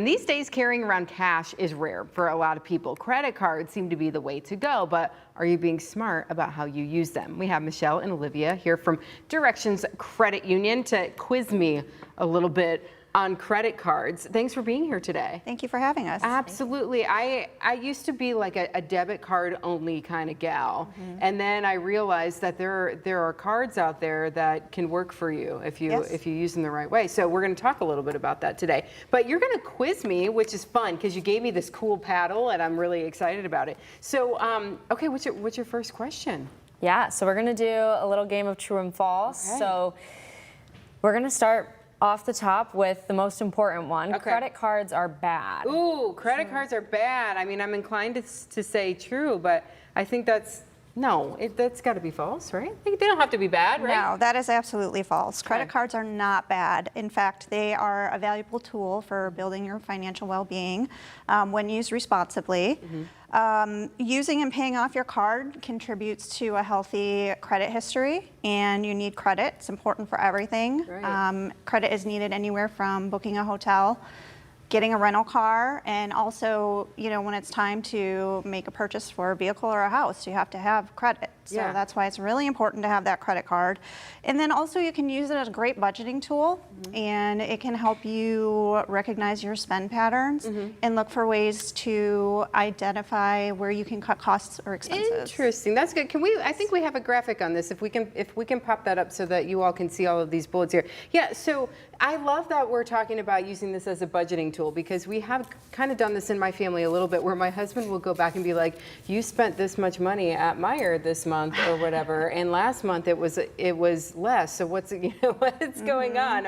And these days, carrying around cash is rare for a lot of people. Credit cards seem to be the way to go, but are you being smart about how you use them? We have Michelle and Olivia here from Directions Credit Union to quiz me a little bit on credit cards. Thanks for being here today. Thank you for having us. Absolutely. I used to be like a debit card only kind of gal. And then I realized that there are cards out there that can work for you if you use them the right way. So we're going to talk a little bit about that today. But you're going to quiz me, which is fun because you gave me this cool paddle and I'm really excited about it. So okay, what's your first question? Yeah, so we're going to do a little game of true and false. Okay. So we're going to start off the top with the most important one. Okay. Credit cards are bad. Ooh, credit cards are bad. I mean, I'm inclined to say true, but I think that's got to be false, right? They don't have to be bad, right? No, that is absolutely false. Credit cards are not bad. In fact, they are a valuable tool for building your financial well-being when used responsibly. Using and paying off your card contributes to a healthy credit history, and you need credit. It's important for everything. Right. Credit is needed anywhere from booking a hotel, getting a rental car, and also, when it's time to make a purchase for a vehicle or a house, you have to have credit. So that's why it's really important to have that credit card. And then also you can use it as a great budgeting tool, and it can help you recognize your spend patterns and look for ways to identify where you can cut costs or expenses. Interesting. That's good. I think we have a graphic on this. If we can pop that up so that you all can see all of these bullets here. Yeah, so I love that we're talking about using this as a budgeting tool, because we have kind of done this in my family a little bit, where my husband will go back and be like, you spent this much money at Meijer this month or whatever, and last month it was less. So what's going on?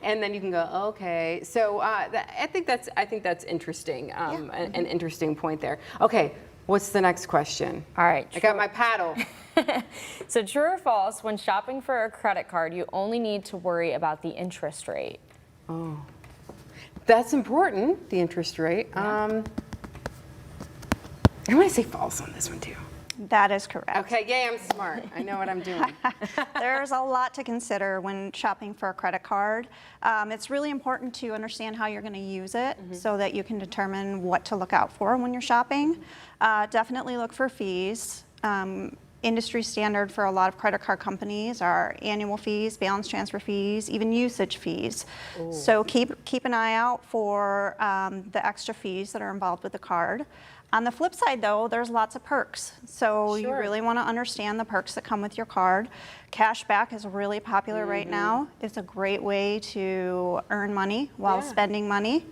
And then you can go, okay. So I think that's interesting. An interesting point there. Okay, what's the next question? All right. I got my paddle. So true or false, when shopping for a credit card, you only need to worry about the interest rate. Oh, that's important, the interest rate. I'm going to say false on this one too. That is correct. Okay, yay, I'm smart. I know what I'm doing. There's a lot to consider when shopping for a credit card. It's really important to understand how you're going to use it so that you can determine what to look out for when you're shopping. Definitely look for fees. Industry standard for a lot of credit card companies are annual fees, balance transfer fees, even usage fees. Ooh. So keep an eye out for the extra fees that are involved with the card. On the flip side, though, there's lots of perks. So you really want to understand the perks that come with your card. Cash back is really popular right now. It's a great way to earn money while spending money.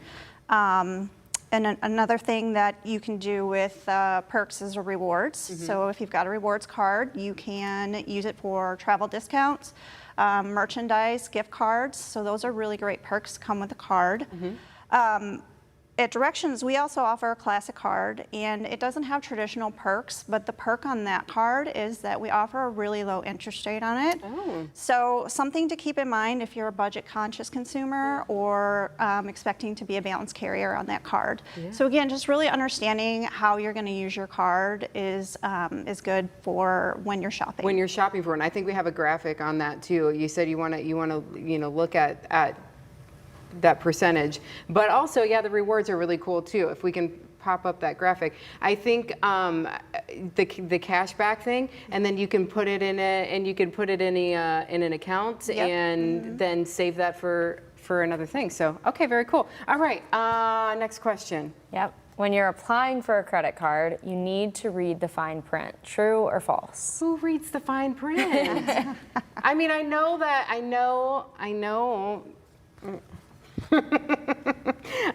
And another thing that you can do with perks is rewards. So if you've got a rewards card, you can use it for travel discounts, merchandise, gift cards. So those are really great perks that come with the card. At Directions, we also offer a classic card, and it doesn't have traditional perks, but the perk on that card is that we offer a really low interest rate on it. Oh. So something to keep in mind if you're a budget-conscious consumer or expecting to be a balance carrier on that card. Yeah. So again, just really understanding how you're going to use your card is good for when you're shopping. When you're shopping for it, and I think we have a graphic on that too. You said you want to look at that percentage, but also the rewards are really cool too. If we can pop up that graphic, I think the cashback thing, and then you can put it in in an account and then save that for another thing. So okay, very cool. All right, next question. Yep. When you're applying for a credit card, you need to read the fine print. True or false? Who reads the fine print? I mean, I know.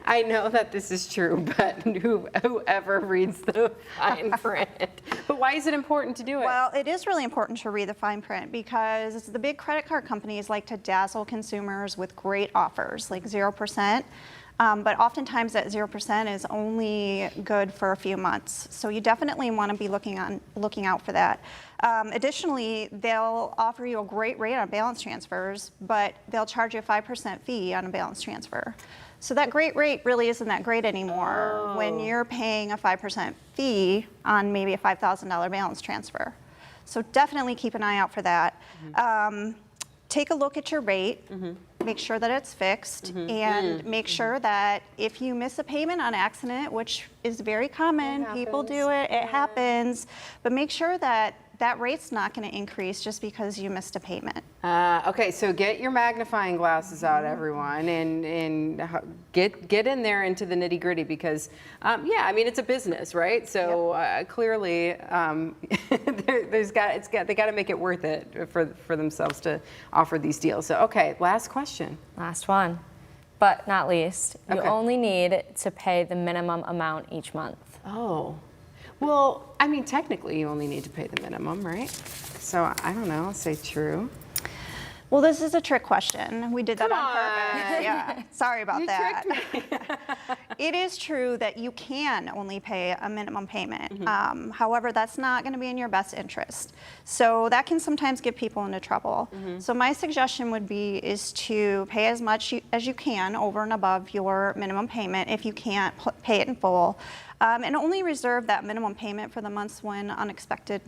I know that this is true, but whoever reads the fine print. But why is it important to do it? Well, it is really important to read the fine print because the big credit card companies like to dazzle consumers with great offers, like 0%. But oftentimes that 0% is only good for a few months. So you definitely want to be looking out for that. Additionally, they'll offer you a great rate on balance transfers, but they'll charge you a 5% fee on a balance transfer. So that great rate really isn't that great anymore when you're paying a 5% fee on maybe a $5,000 balance transfer. So definitely keep an eye out for that. Take a look at your rate. make sure that it's fixed, and make sure that if you miss a payment on accident, which is very common, people do it, it happens, but make sure that that rate's not going to increase just because you missed a payment. Okay, so get your magnifying glasses out, everyone, and get in there into the nitty gritty because, yeah, I mean it's a business, right? So clearly, they got to make it worth it for themselves to offer these deals. So okay, last question. Last one, but not least, you Okay. only need to pay the minimum amount each month. Oh, well, I mean technically you only need to pay the minimum, right? So I don't know. I'll say true. Well, this is a trick question. We did that Come on on. purpose. Yeah, sorry about You that. tricked me. It is true that you can only pay a minimum payment. Mm-hmm. However, that's not going to be in your best interest. So that can sometimes get people into trouble. Mm-hmm. So my suggestion would be is to pay as much as you can over and above your minimum payment if you can't pay it in full. And only reserve that minimum payment for the months when unexpected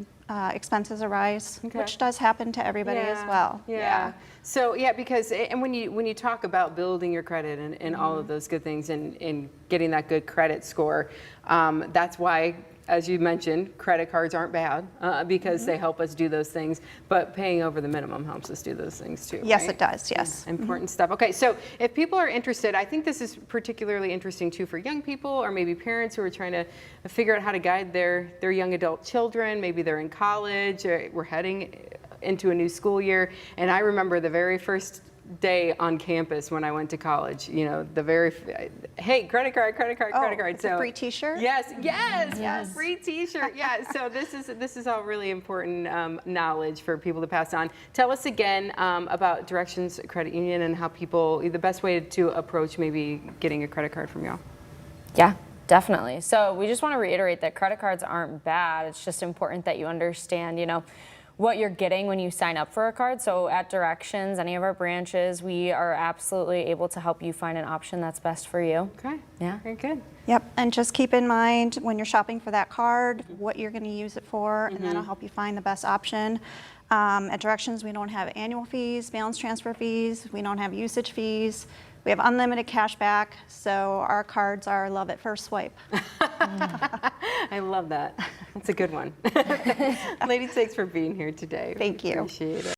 expenses arise, Okay. which does happen to everybody as well. Yeah. So yeah, because and when you talk about building your credit and all of those good things and getting that good credit score, that's why, as you mentioned, credit cards aren't bad because they help us do those things. But paying over the minimum helps us do those things too. Yes, right? it does. Yes. Important stuff. Okay, so if people are interested, I think this is particularly interesting too for young people or maybe parents who are trying to figure out how to guide their young adult children. Maybe they're in college or we're heading into a new school year. And I remember the very first day on campus when I went to college, you know, hey, credit card. It's a free T-shirt? Yes, free T-shirt. Yeah, so this is all really important knowledge for people to pass on. Tell us again about Directions Credit Union and how the best way to approach maybe getting a credit card from y'all. Yeah, definitely. So we just want to reiterate that credit cards aren't bad. It's just important that you understand, you know, what you're getting when you sign up for a card. So at Directions, any of our branches, we are absolutely able to help you find an option that's best for you. Okay. Yeah. Very good. Yep, and just keep in mind when you're shopping for that card, what you're going to use it for, and that'll help you find the best option. At Directions, we don't have annual fees, balance transfer fees, we don't have usage fees. We have unlimited cash back, so our cards are love at first swipe. I love that. That's a good one. Ladies, thanks for being here today. Thank you. Appreciate it.